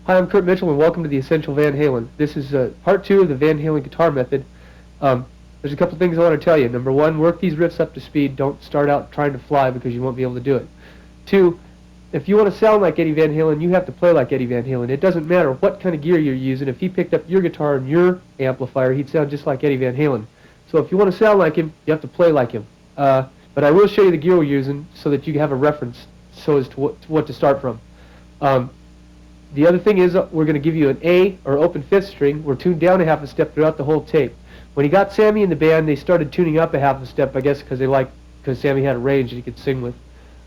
Hi, I'm Kurt Mitchell, and welcome to the Essential Van Halen. This is part two of the Van Halen guitar method. Um, there's a couple things I want to tell you. Number one, work these riffs up to speed. Don't start out trying to fly because you won't be able to do it. Two, if you want to sound like Eddie Van Halen, you have to play like Eddie Van Halen. It doesn't matter what kind of gear you're using. If he picked up your guitar and your amplifier, he'd sound just like Eddie Van Halen. So if you want to sound like him, you have to play like him. But I will show you the gear we're using so that you have a reference so as to what to start from. Um, the other thing is we're going to give you an A or open fifth string. We're tuned down a half a step throughout the whole tape. When he got Sammy in the band, they started tuning up a half a step, I guess, because Sammy had a range that he could sing with.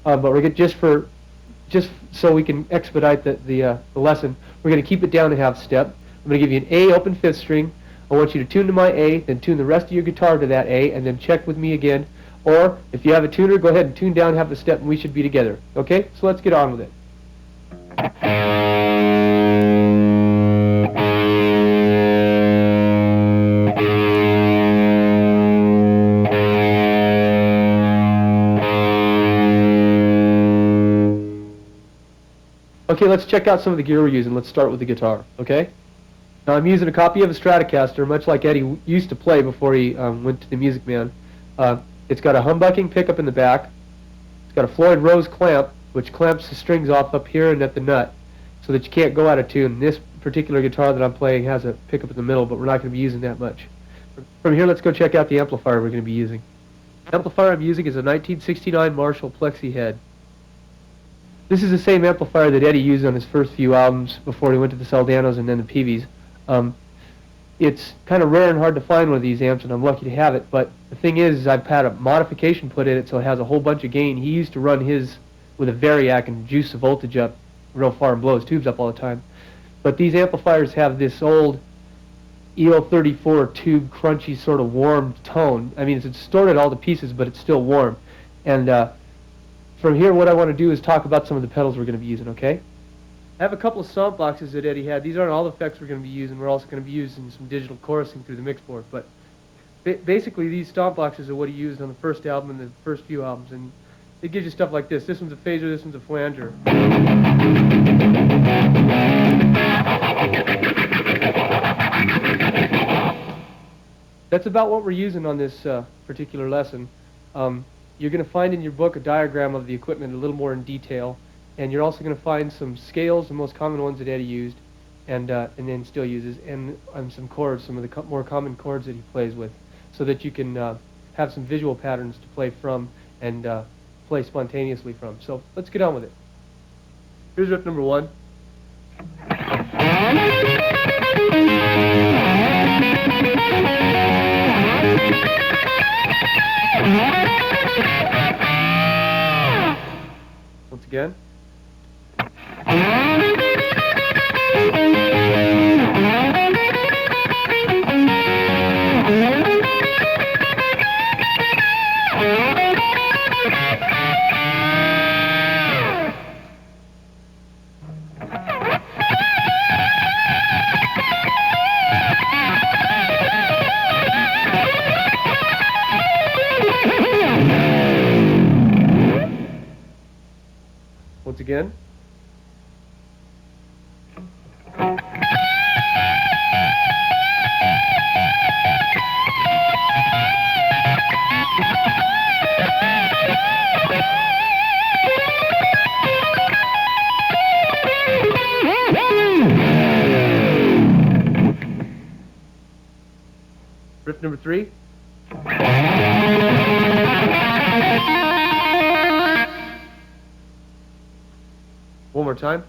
But we're going just so we can expedite the lesson, we're going to keep it down a half step. I'm going to give you an A open fifth string. I want you to tune to my A, then tune the rest of your guitar to that A, and then check with me again. Or if you have a tuner, go ahead and tune down half a step, and we should be together. Okay? So let's get on with it. Okay, let's check out some of the gear we're using. Let's start with the guitar, okay? Now I'm using a copy of a Stratocaster, much like Eddie used to play before he went to the Music Man. It's got a humbucking pickup in the back. It's got a Floyd Rose clamp, which clamps the strings off up here and at the nut, so that you can't go out of tune. This particular guitar that I'm playing has a pickup in the middle, but we're not going to be using that much. From here, let's go check out the amplifier we're going to be using. The amplifier I'm using is a 1969 Marshall Plexi Head. This is the same amplifier that Eddie used on his first few albums before he went to the Saldanos and then the Peavies. It's kind of rare and hard to find one of these amps, and I'm lucky to have it, but the thing is I've had a modification put in it so it has a whole bunch of gain. He used to run his with a variac and juice the voltage up real far and blow his tubes up all the time. But these amplifiers have this old EO34 tube crunchy sort of warm tone. I mean, it's distorted all to pieces, but it's still warm. And from here, what I want to do is talk about some of the pedals we're going to be using, okay? I have a couple of stomp boxes that Eddie had. These aren't all the effects we're going to be using. We're also going to be using some digital chorusing through the mix board. But basically, these stomp boxes are what he used on the first album and the first few albums. And it gives you stuff like this. This one's a phaser, this one's a flanger. That's about what we're using on this particular lesson. You're going to find in your book a diagram of the equipment a little more in detail. And you're also going to find some scales, the most common ones that Eddie used, and then still uses, and some chords, some of the more common chords that he plays with, so that you can have some visual patterns to play from and play spontaneously from. So let's get on with it. Here's riff number one. Once again. Once again. Riff number three. One more time.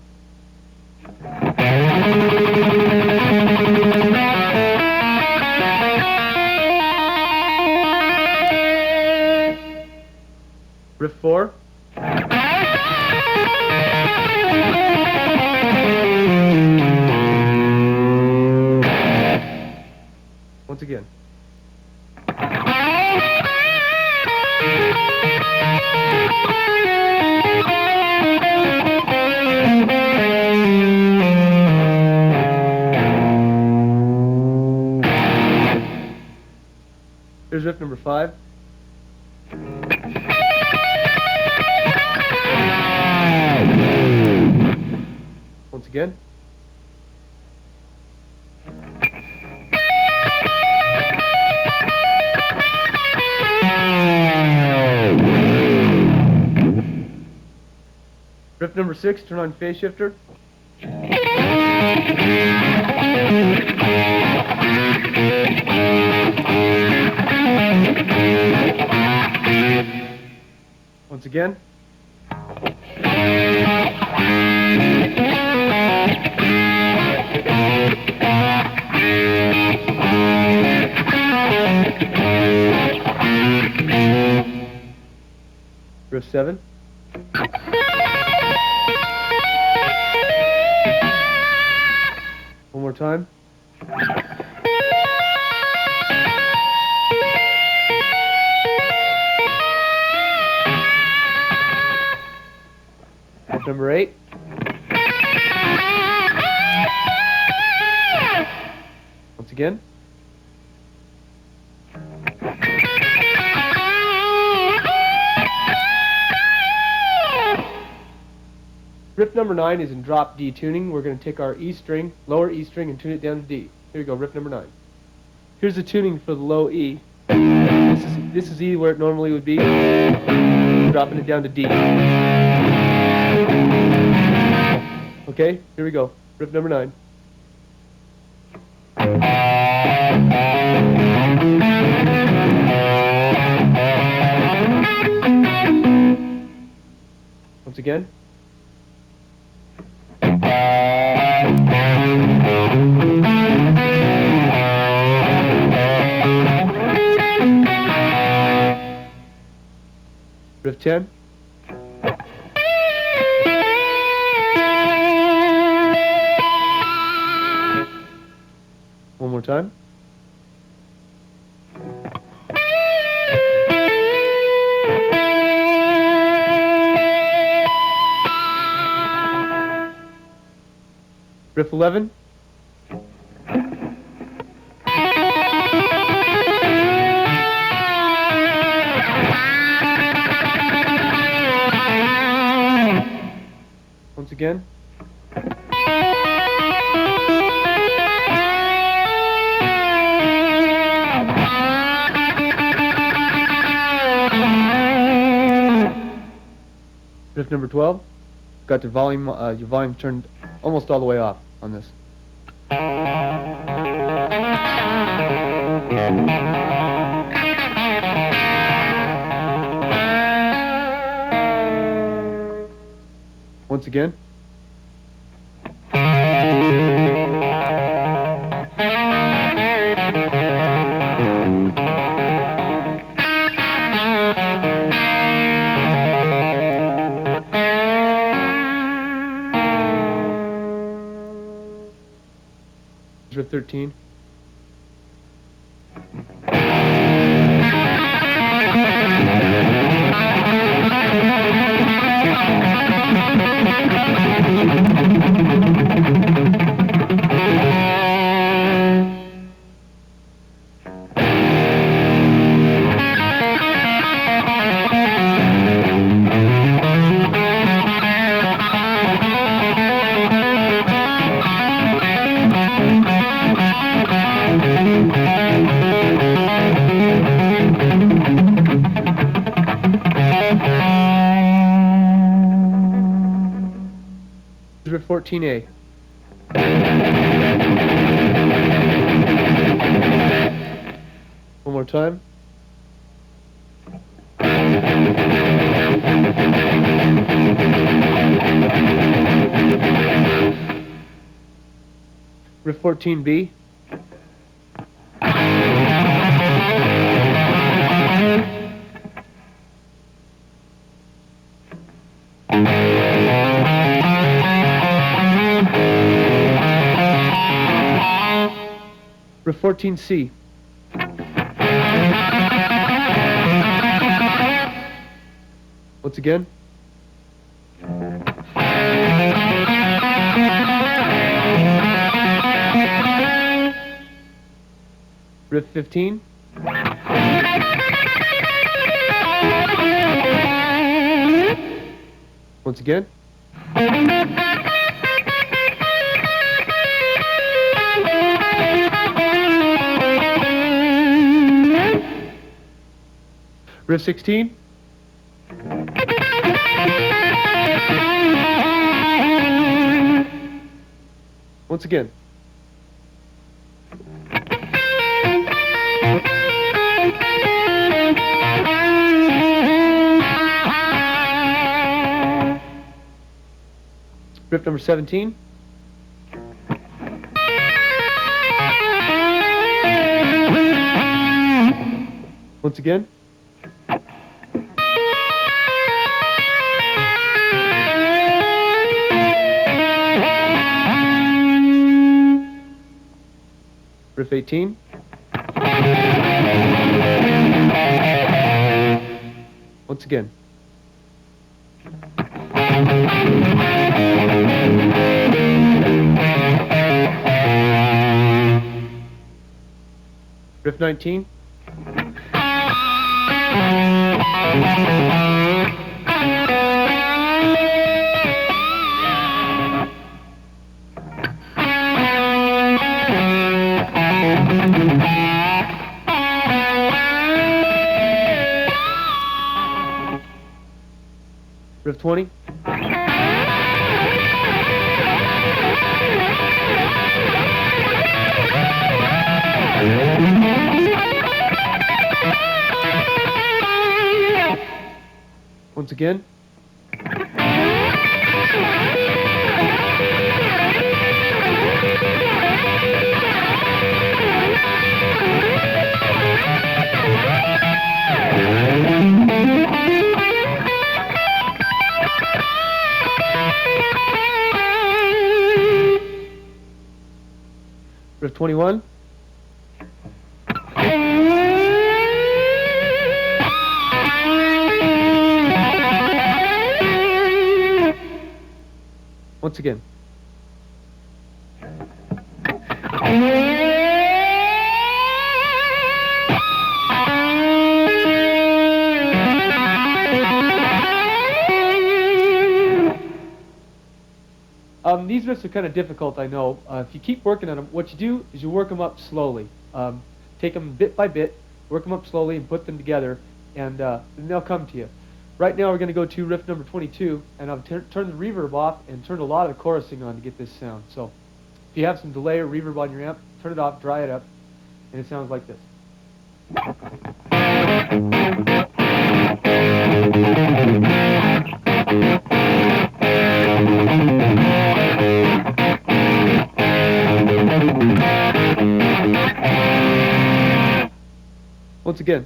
Riff four. Once again. Here's riff number 5. Once again. Riff number 6, turn on phase shifter. Once again. Riff 7. One more time. Riff number 8. Once again. Riff number 9 is in drop D tuning. We're going to take our E string, lower E string, and tune it down to D. Here we go, riff number 9. Here's the tuning for the low E. This is E where it normally would be. Dropping it down to D. Okay, here we go. Riff number 9. Once again. Riff 10. One more time. Riff 11. Once again. Riff number 12. Got the volume, your volume turned almost all the way off on this. Once again. Riff 13. Riff 14A. One more time. Riff 14B. Riff 14C. Once again. Riff 15. Once again. Riff 16. Once again. Riff number 17. Once again. Riff 18. Once again. Riff 19. Riff 20. Once again. Riff 21. Once again. These riffs are kind of difficult, I know. If you keep working on them, what you do is you work them up slowly. Take them bit by bit, work them up slowly, and put them together, and they'll come to you. Right now we're going to go to riff number 22, and I've turned the reverb off and turned a lot of the chorusing on to get this sound. So if you have some delay or reverb on your amp, turn it off, dry it up, and it sounds like this. Once again.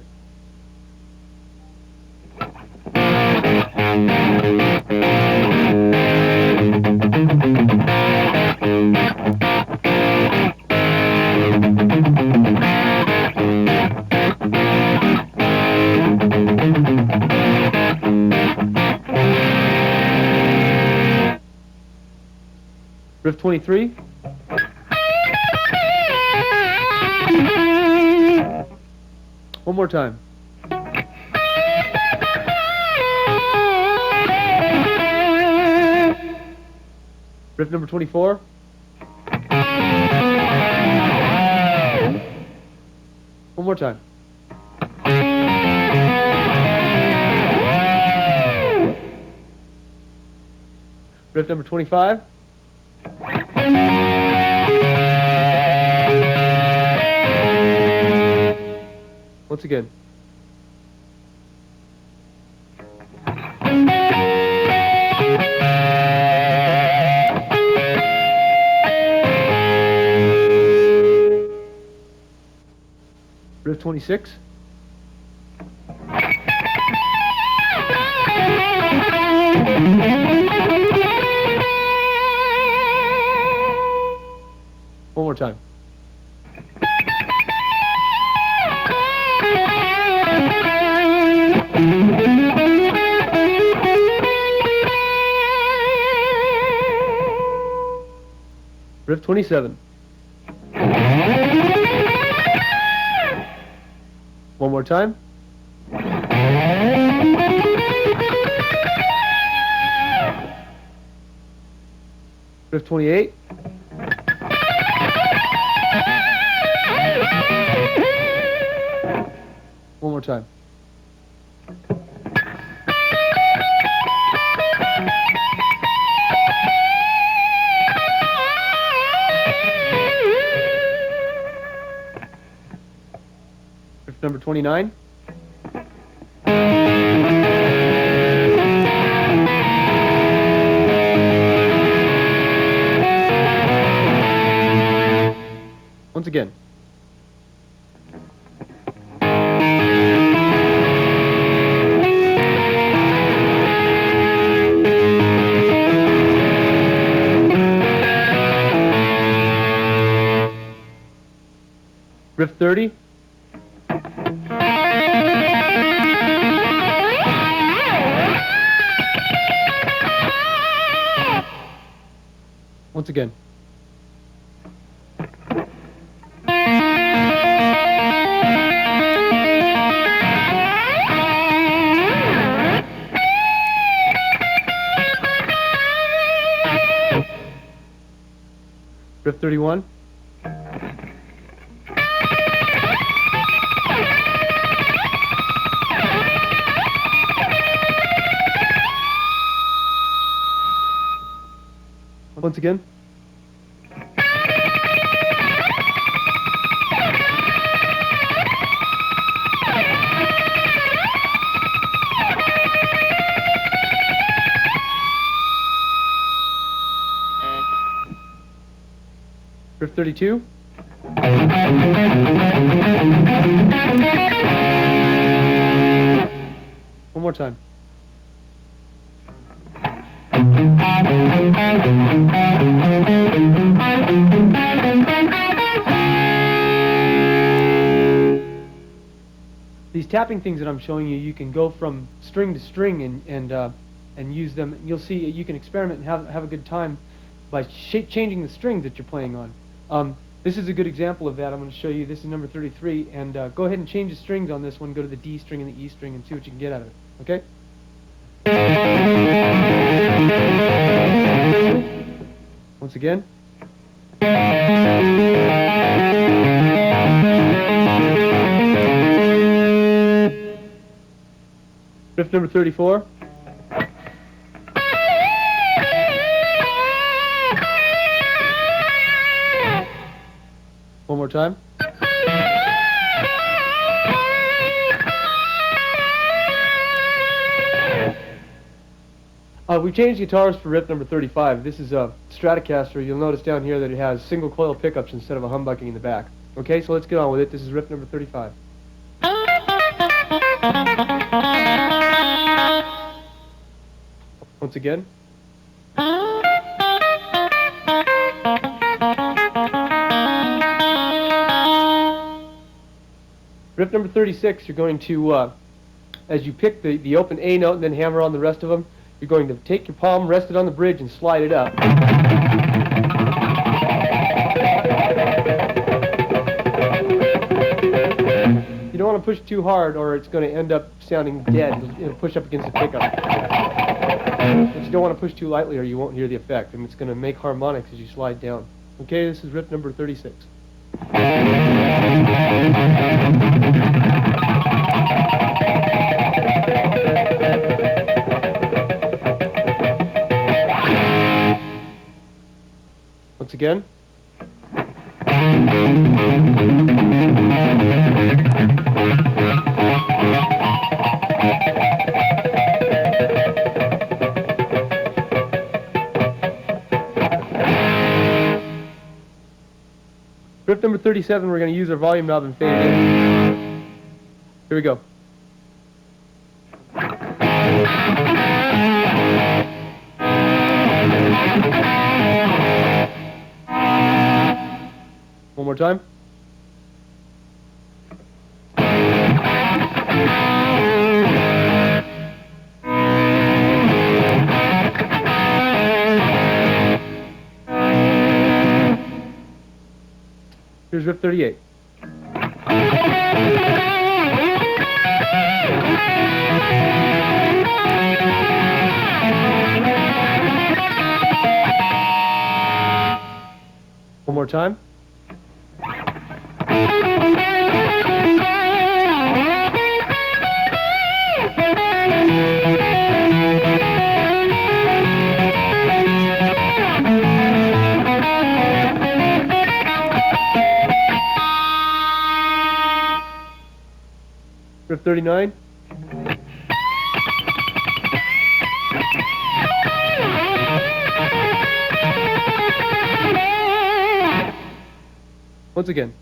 Riff 23. One more time. Riff number 24. One more time. Riff number 25. Once again. Riff 26. One more time. Riff 27. One more time. Riff 28. One more time. number 29. Once again. Riff 30. Once again. Riff 31. Once again. Riff 32. One more time. These tapping things that I'm showing you, you can go from string to string and use them. You'll see you can experiment and have a good time by changing the strings that you're playing on. This is a good example of that. I'm going to show you. This is number 33, and go ahead and change the strings on this one. Go to the D string and the E string and see what you can get out of it. Okay? Once again. Riff number 34. One more time. We changed guitars for riff number 35. This is a Stratocaster. You'll notice down here that it has single coil pickups instead of a humbucking in the back. Okay, so let's get on with it. This is riff number 35. Once again. Riff number 36, you're going to, as you pick the open A note and then hammer on the rest of them, you're going to take your palm, rest it on the bridge, and slide it up. You don't want to push too hard or it's going to end up sounding dead. It'll push up against the pickup. But you don't want to push too lightly or you won't hear the effect, and it's going to make harmonics as you slide down. Okay, this is riff number 36. Once again. Riff number 37, we're going to use our volume knob and fade in. Here we go. One more time. Here's riff 38. One more time. Riff 39. Once again.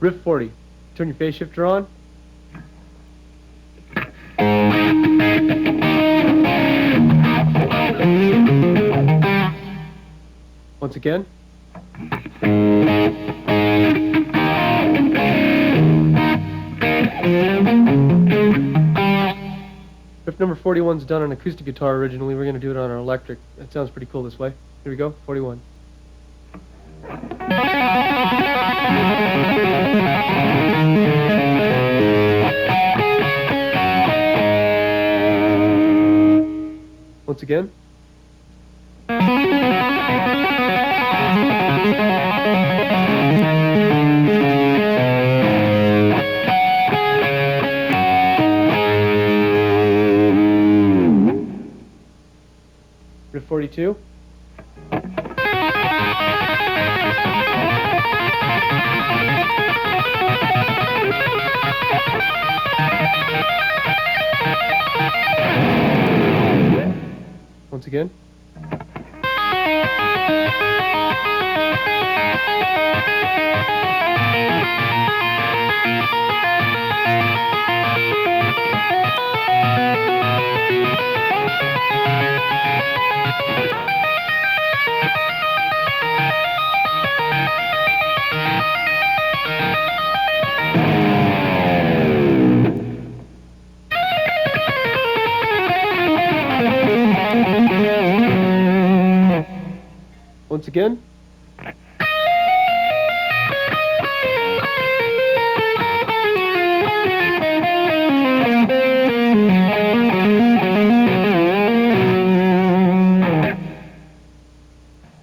Riff 40. Turn your phase shifter on. Once again. Riff number 41 is done on acoustic guitar originally. We're going to do it on our electric. That sounds pretty cool this way. Here we go, 41. Once again. Riff 42. Once again. Once again.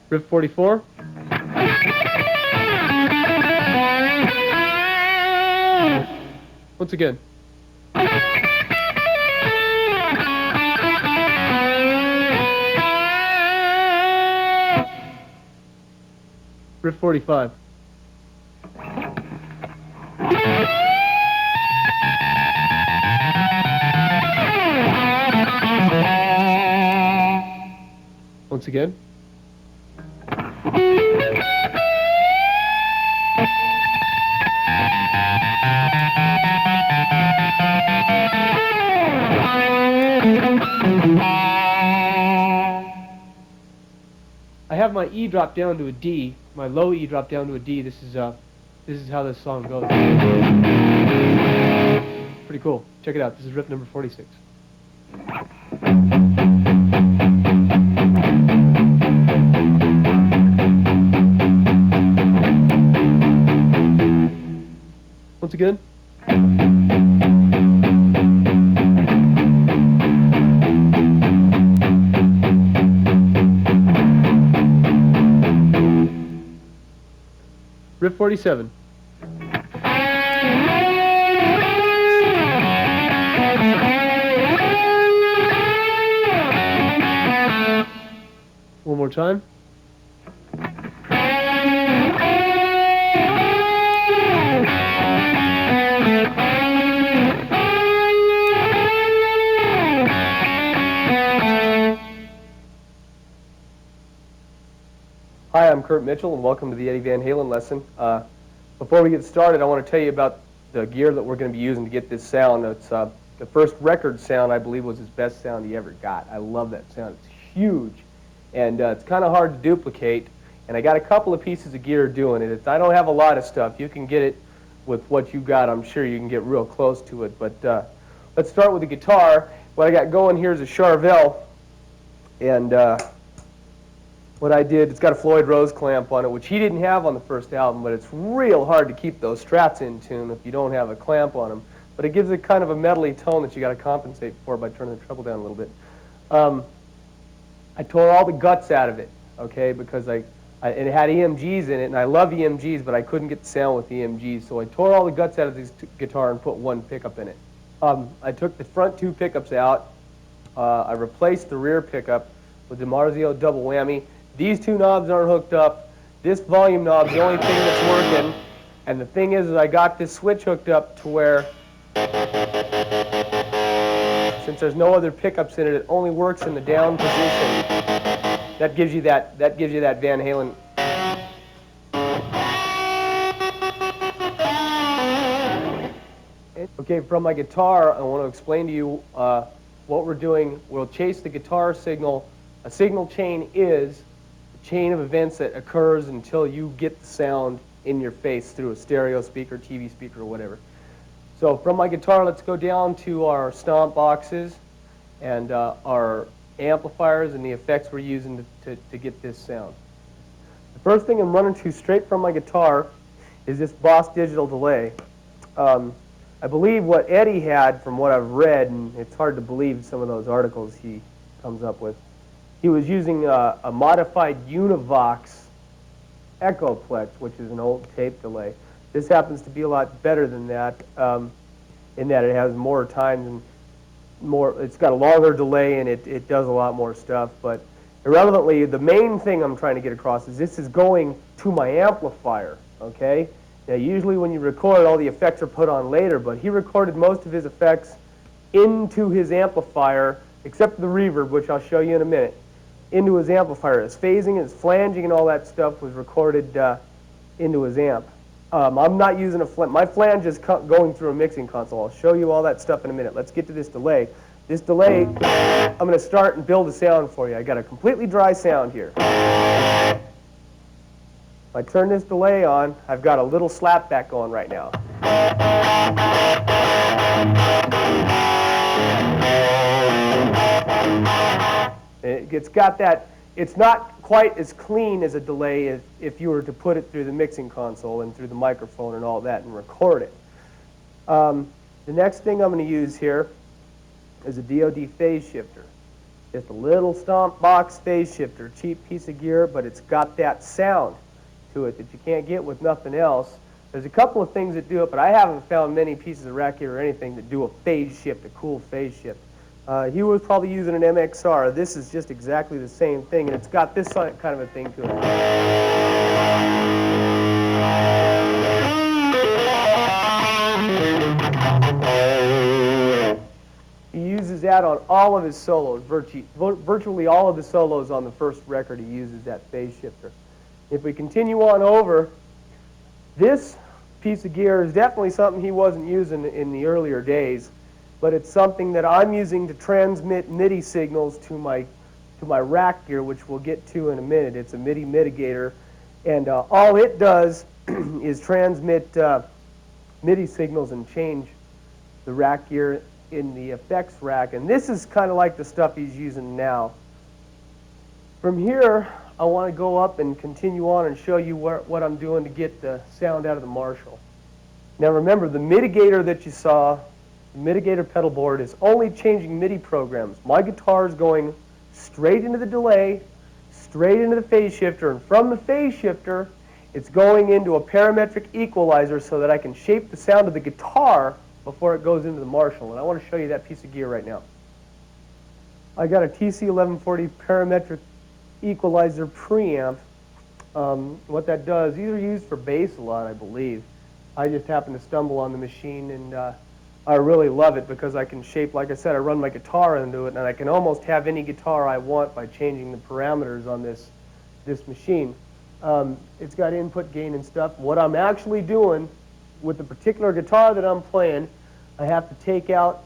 Riff 44. Once again. Riff 45. Once again. I have my E drop down to a D, my low E drop down to a D. This is how this song goes. Pretty cool. Check it out. This is riff number 46. Once again. Riff 47. One more time. Hi, I'm Kurt Mitchell, and welcome to the Eddie Van Halen lesson. Before we get started, I want to tell you about the gear that we're going to be using to get this sound. It's the first record sound, I believe, was his best sound he ever got. I love that sound. It's huge, and it's kind of hard to duplicate. And I got a couple of pieces of gear doing it. I don't have a lot of stuff. You can get it with what you got. I'm sure you can get real close to it. But let's start with the guitar. What I got going here is a Charvel, and what I did, it's got a Floyd Rose clamp on it, which he didn't have on the first album, but it's real hard to keep those strats in tune if you don't have a clamp on them. But it gives it kind of a metally tone that you got to compensate for by turning the treble down a little bit. I tore all the guts out of it, okay, because I And it had EMGs in it, and I love EMGs, but I couldn't get the sound with EMGs, so I tore all the guts out of this guitar and put one pickup in it. I took the front two pickups out. I replaced the rear pickup with the Marzio double whammy. These two knobs aren't hooked up. This volume knob is the only thing that's working. And the thing is I got this switch hooked up to where, since there's no other pickups in it, it only works in the down position. That gives you that Van Halen. Okay, from my guitar, I want to explain to you what we're doing. We'll chase the guitar signal. A signal chain is a chain of events that occurs until you get the sound in your face through a stereo speaker, TV speaker, or whatever. So from my guitar, let's go down to our stomp boxes and our amplifiers and the effects we're using to get this sound. The first thing I'm running to straight from my guitar is this Boss digital delay. I believe what Eddie had, from what I've read, and it's hard to believe some of those articles he comes up with, he was using a modified Univox Echoplex, which is an old tape delay. This happens to be a lot better than that, in that it has more times and it's got a longer delay, and it does a lot more stuff. But irrelevantly, the main thing I'm trying to get across is this is going to my amplifier, okay? Now, usually when you record, all the effects are put on later, but he recorded most of his effects into his amplifier, except for the reverb, which I'll show you in a minute, into his amplifier. His phasing, his flanging, and all that stuff was recorded into his amp. I'm not using a flange. My flange is going through a mixing console. I'll show you all that stuff in a minute. Let's get to this delay. This delay, I'm going to start and build a sound for you. I got a completely dry sound here. If I turn this delay on, I've got a little slapback going right now. It's got that. It's not quite as clean as a delay if you were to put it through the mixing console and through the microphone and all that and record it. The next thing I'm going to use here is a DoD phase shifter. Just a little stomp box phase shifter, cheap piece of gear, but it's got that sound to it that you can't get with nothing else. There's a couple of things that do it, but I haven't found many pieces of rack gear or anything that do a phase shift, a cool phase shift. He was probably using an MXR. This is just exactly the same thing, and it's got this kind of a thing to it. He uses that on all of his solos. Virtually all of the solos on the first record, he uses that phase shifter. If we continue on over, this piece of gear is definitely something he wasn't using in the earlier days, but it's something that I'm using to transmit MIDI signals to my rack gear, which we'll get to in a minute. It's a MIDI mitigator, and all it does is transmit MIDI signals and change the rack gear in the effects rack, and this is kind of like the stuff he's using now. From here, I want to go up and continue on and show you what I'm doing to get the sound out of the Marshall. Now remember, the mitigator that you saw, the mitigator pedal board, is only changing MIDI programs. My guitar is going straight into the delay, straight into the phase shifter, and from the phase shifter, it's going into a parametric equalizer so that I can shape the sound of the guitar before it goes into the Marshall. And I want to show you that piece of gear right now. I got a TC1140 parametric equalizer preamp. What that does, these are used for bass a lot, I believe. I just happened to stumble on the machine, and I really love it because I can shape, like I said, I run my guitar into it, and I can almost have any guitar I want by changing the parameters on this machine. It's got input gain and stuff. What I'm actually doing with the particular guitar that I'm playing, I have to take out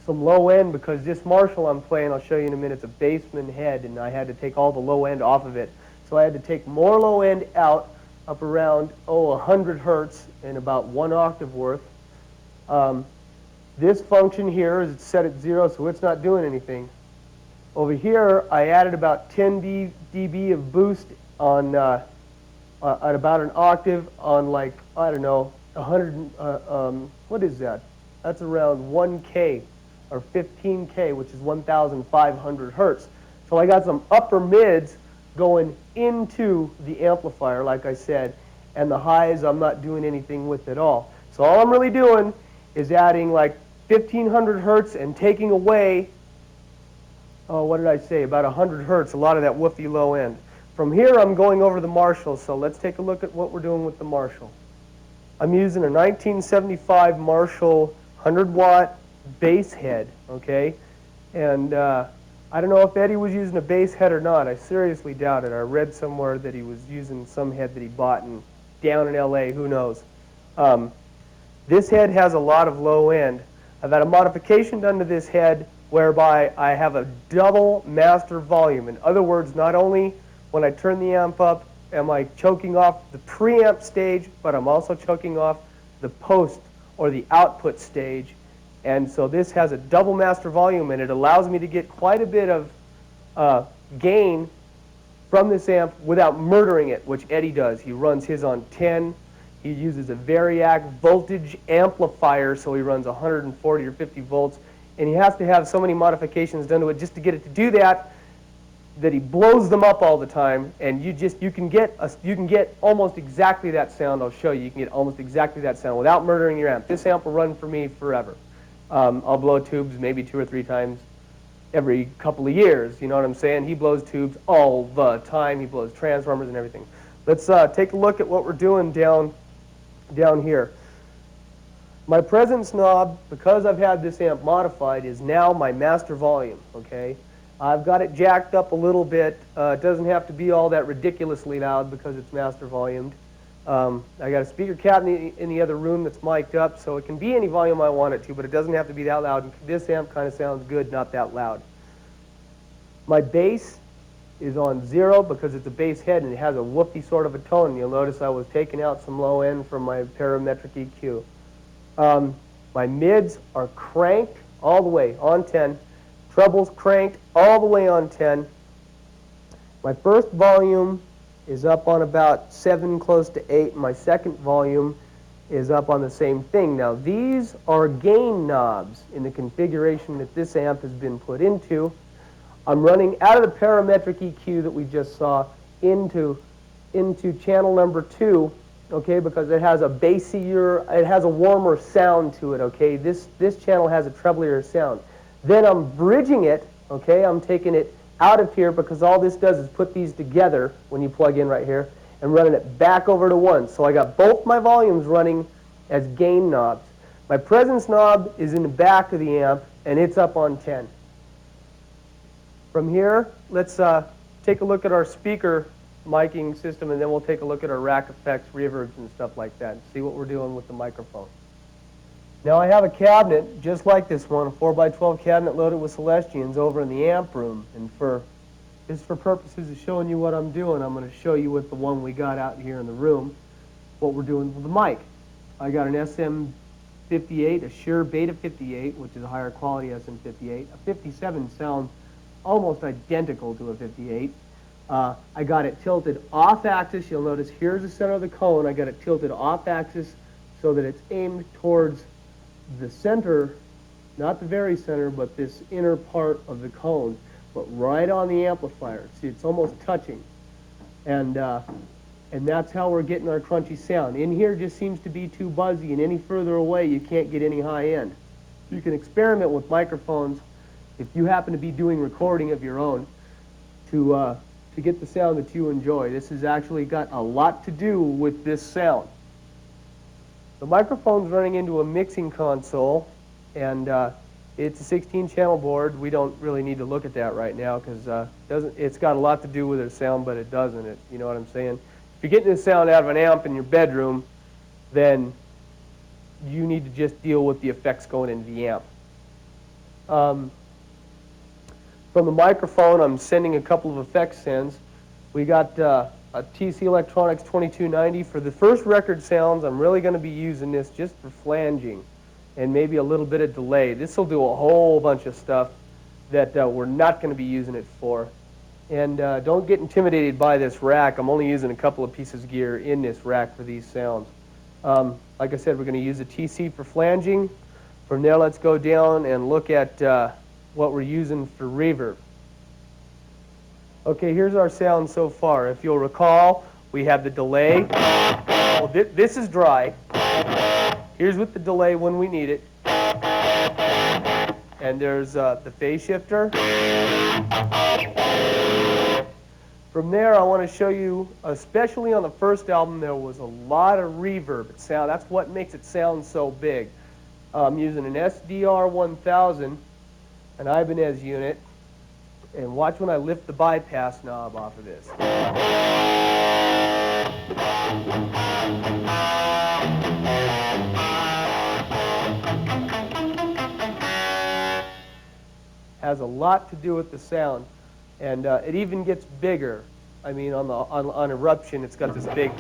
some low end because this Marshall I'm playing, I'll show you in a minute, it's a Bassman head, and I had to take all the low end off of it. So I had to take more low end out, up around, 100 hertz and about 1 octave worth. This function here is set at 0, so it's not doing anything. Over here, I added about 10 dB of boost on at about an octave on, like, I don't know, 100, what is that? That's around 1K or 15K, which is 1,500 hertz. So I got some upper mids going into the amplifier, like I said, and the highs I'm not doing anything with at all. So all I'm really doing is adding like 1500 hertz and taking away, oh, what did I say, about 100 hertz, a lot of that woofy low end. From here, I'm going over the Marshall, so let's take a look at what we're doing with the Marshall. I'm using a 1975 Marshall 100-watt bass head, okay? And I don't know if Eddie was using a bass head or not. I seriously doubt it. I read somewhere that he was using some head that he bought down in L.A., who knows. This head has a lot of low end. I've had a modification done to this head whereby I have a double master volume. In other words, not only when I turn the amp up am I choking off the preamp stage, but I'm also choking off the post or the output stage. And so this has a double master volume, and it allows me to get quite a bit of gain from this amp without murdering it, which Eddie does. He runs his on 10. He uses a Variac voltage amplifier, so he runs 140 or 50 volts. And he has to have so many modifications done to it just to get it to do that, that he blows them up all the time. And you can get almost exactly that sound. I'll show you. You can get almost exactly that sound without murdering your amp. This amp will run for me forever. I'll blow tubes maybe 2 or 3 times every couple of years. You know what I'm saying? He blows tubes all the time. He blows transformers and everything. Let's take a look at what we're doing down here. My presence knob, because I've had this amp modified, is now my master volume, okay? I've got it jacked up a little bit. It doesn't have to be all that ridiculously loud because it's master volumed. I got a speaker cabinet in the other room that's mic'd up, so it can be any volume I want it to, but it doesn't have to be that loud. And this amp kind of sounds good, not that loud. My bass is on 0 because it's a bass head and it has a woofy sort of a tone. You'll notice I was taking out some low end from my parametric EQ. My mids are cranked all the way on 10. Trebles cranked all the way on 10. My first volume is up on about 7, close to 8. My second volume is up on the same thing. Now, these are gain knobs in the configuration that this amp has been put into. I'm running out of the parametric EQ that we just saw into channel number 2, okay, because it has a bassier, it has a warmer sound to it, okay. This channel has a treblier sound. Then I'm bridging it, okay. I'm taking it out of here because all this does is put these together when you plug in right here and running it back over to 1. So I got both my volumes running as gain knobs. My presence knob is in the back of the amp and it's up on 10. From here, let's take a look at our speaker miking system, and then we'll take a look at our rack effects, reverbs, and stuff like that, and see what we're doing with the microphone. Now I have a cabinet just like this one, a 4x12 cabinet loaded with Celestians over in the amp room. And just for purposes of showing you what I'm doing, I'm going to show you with the one we got out here in the room, what we're doing with the mic. I got an SM58, a Shure Beta 58, which is a higher quality SM58. A 57 sounds almost identical to a 58. I got it tilted off axis. You'll notice here's the center of the cone. I got it tilted off axis so that it's aimed towards the center, not the very center, but this inner part of the cone, but right on the amplifier. See, it's almost touching. And that's how we're getting our crunchy sound. In here just seems to be too buzzy, and any further away you can't get any high end. You can experiment with microphones if you happen to be doing recording of your own to get the sound that you enjoy. This has actually got a lot to do with this sound. The microphone's running into a mixing console, and it's a 16-channel board. We don't really need to look at that right now because it's got a lot to do with its sound, but it doesn't. You know what I'm saying? If you're getting this sound out of an amp in your bedroom, then you need to just deal with the effects going into the amp. From the microphone, I'm sending a couple of effects sends. We got a TC Electronics 2290. For the first record sounds, I'm really going to be using this just for flanging and maybe a little bit of delay. This will do a whole bunch of stuff that we're not going to be using it for. And don't get intimidated by this rack. I'm only using a couple of pieces of gear in this rack for these sounds. Like I said, we're going to use a TC for flanging. From there, let's go down and look at what we're using for reverb. Okay, here's our sound so far. If you'll recall, we have the delay. Well, this is dry. Here's with the delay when we need it. And there's the phase shifter. From there, I want to show you, especially on the first album, there was a lot of reverb sound. That's what makes it sound so big. I'm using an SDR 1000, an Ibanez unit, and watch when I lift the bypass knob off of this. Has a lot to do with the sound, and it even gets bigger. I mean, on eruption, it's got this big,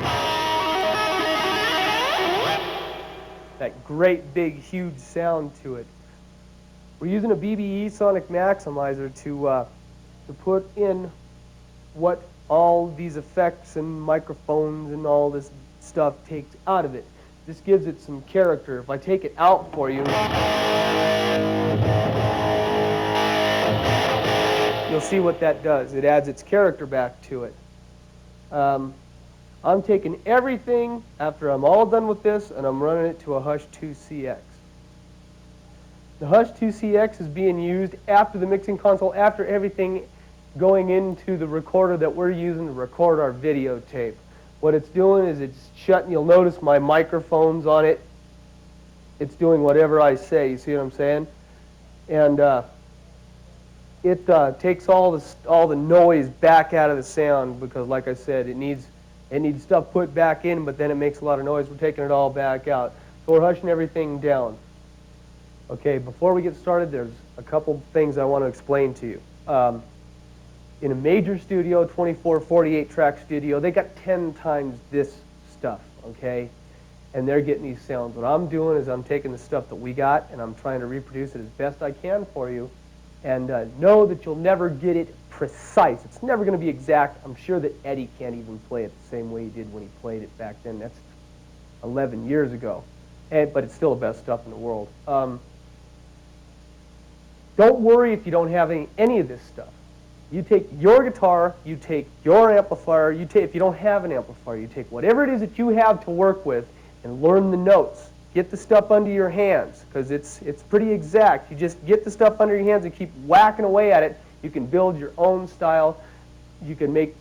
that great big huge sound to it. We're using a BBE sonic maximizer to put in what all these effects and microphones and all this stuff takes out of it. This gives it some character. If I take it out for you, you'll see what that does. It adds its character back to it. I'm taking everything after I'm all done with this, and I'm running it to a Hush 2CX. The Hush 2CX is being used after the mixing console, after everything going into the recorder that we're using to record our videotape. What it's doing is it's shutting, you'll notice my microphone's on it. It's doing whatever I say, you see what I'm saying? And it takes all the noise back out of the sound because, like I said, it needs stuff put back in, but then it makes a lot of noise. We're taking it all back out. So we're hushing everything down. Okay, before we get started, there's a couple things I want to explain to you. In a major studio, 24, 48 track studio, they got 10 times this stuff, okay? And they're getting these sounds. What I'm doing is I'm taking the stuff that we got and I'm trying to reproduce it as best I can for you. And know that you'll never get it precise. It's never going to be exact. I'm sure that Eddie can't even play it the same way he did when he played it back then. That's 11 years ago. But it's still the best stuff in the world. Don't worry if you don't have any of this stuff. You take your guitar, you take your amplifier, if you don't have an amplifier, you take whatever it is that you have to work with and learn the notes. Get the stuff under your hands because it's pretty exact. You just get the stuff under your hands and keep whacking away at it. You can build your own style. You can make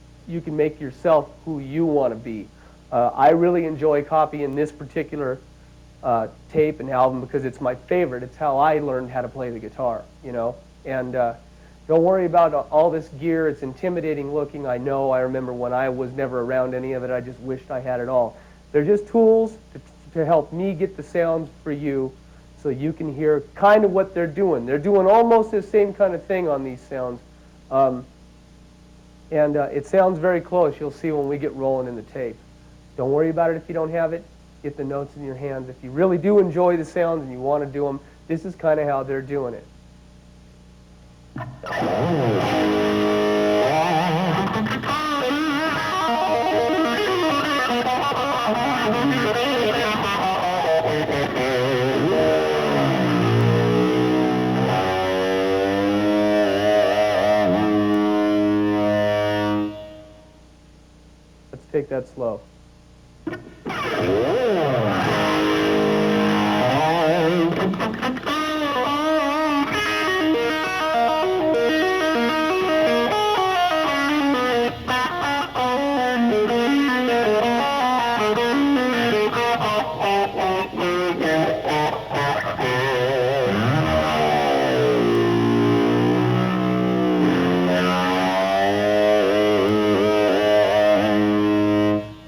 yourself who you want to be. I really enjoy copying this particular tape and album because it's my favorite. It's how I learned how to play the guitar, you know. And don't worry about all this gear. It's intimidating looking. I know. I remember when I was never around any of it. I just wished I had it all. They're just tools to help me get the sounds for you so you can hear kind of what they're doing. They're doing almost the same kind of thing on these sounds. It sounds very close. You'll see when we get rolling in the tape. Don't worry about it if you don't have it. Get the notes in your hands. If you really do enjoy the sounds and you want to do them, this is kind of how they're doing it. Let's take that slow.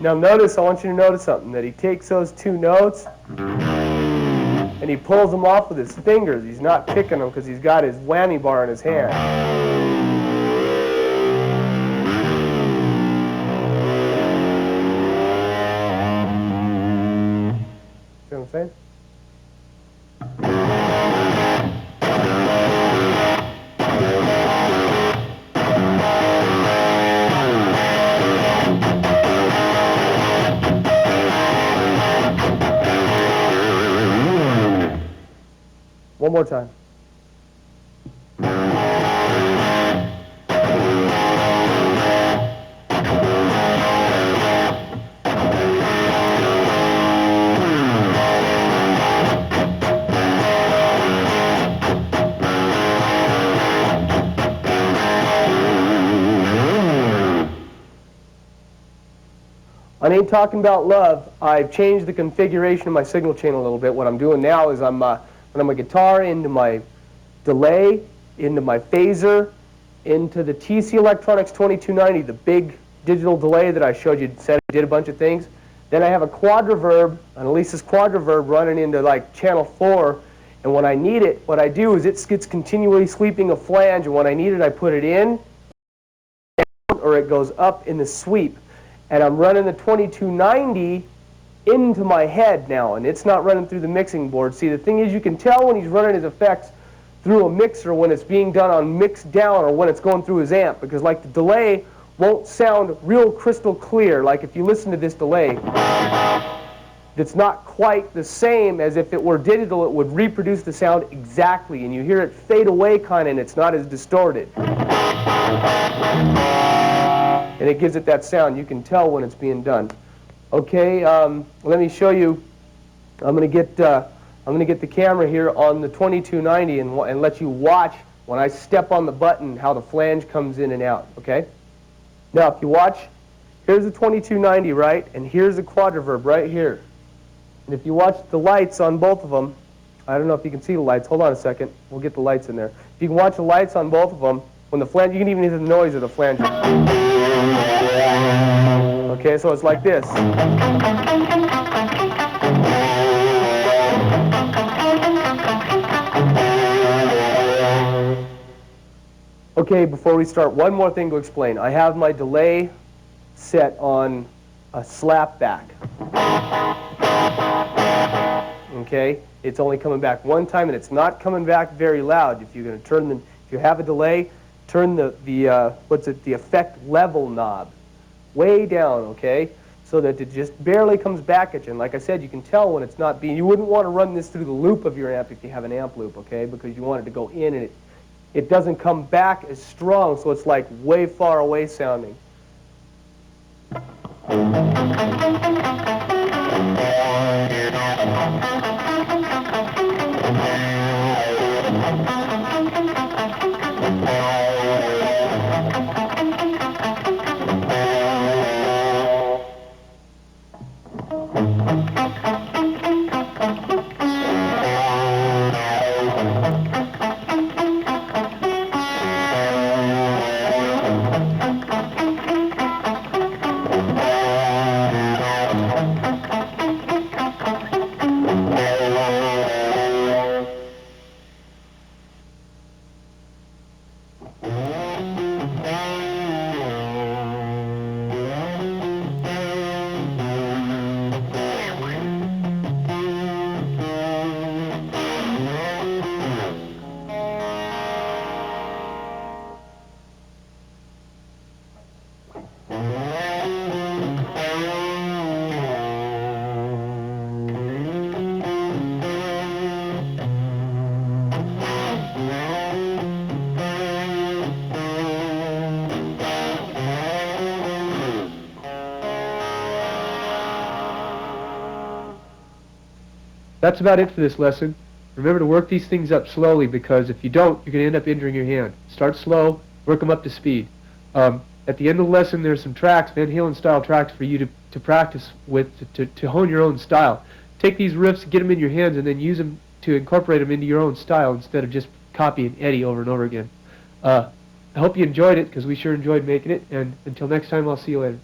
Now notice, I want you to notice something, that he takes those two notes and he pulls them off with his fingers. He's not picking them because he's got his whammy bar in his hand. See what I'm saying? One more time. On Ain't Talking About Love, I've changed the configuration of my signal chain a little bit. What I'm doing now is I'm running my guitar into my delay, into my phaser, into the TC Electronics 2290, the big digital delay that I showed you, said it did a bunch of things. Then I have a quadraverb, an Elisa's quadraverb running into like channel 4, and when I need it, what I do is it gets continually sweeping a flange, and when I need it, I put it in, or it goes up in the sweep. And I'm running the 2290 into my head now, and it's not running through the mixing board. See, the thing is, you can tell when he's running his effects through a mixer when it's being done on mixed down or when it's going through his amp, because like the delay won't sound real crystal clear. Like if you listen to this delay, it's not quite the same as if it were digital. It would reproduce the sound exactly, and you hear it fade away kind of, and it's not as distorted. And it gives it that sound. You can tell when it's being done. Okay, let me show you. I'm going to get the camera here on the 2290 and let you watch when I step on the button how the flange comes in and out. Okay. Now, if you watch, here's the 2290, right, and here's the quadraverb right here. And if you watch the lights on both of them, I don't know if you can see the lights. Hold on a second. We'll get the lights in there. If you can watch the lights on both of them, when the flange, you can even hear the noise of the flange. Okay, so it's like this. Okay, before we start, one more thing to explain. I have my delay set on a slap back. Okay, it's only coming back one time, and it's not coming back very loud. If you're going to turn if you have a delay, turn the effect level knob way down, okay, so that it just barely comes back at you. And like I said, you can tell when it's not being. You wouldn't want to run this through the loop of your amp if you have an amp loop, okay, because you want it to go in, and it doesn't come back as strong, so it's like way far away sounding. That's about it for this lesson. Remember to work these things up slowly, because if you don't, you're going to end up injuring your hand. Start slow, work them up to speed. At the end of the lesson, there's some tracks, Van Halen style tracks for you to practice with, to hone your own style. Take these riffs, get them in your hands, and then use them to incorporate them into your own style instead of just copying Eddie over and over again. I hope you enjoyed it, because we sure enjoyed making it, and until next time, I'll see you later.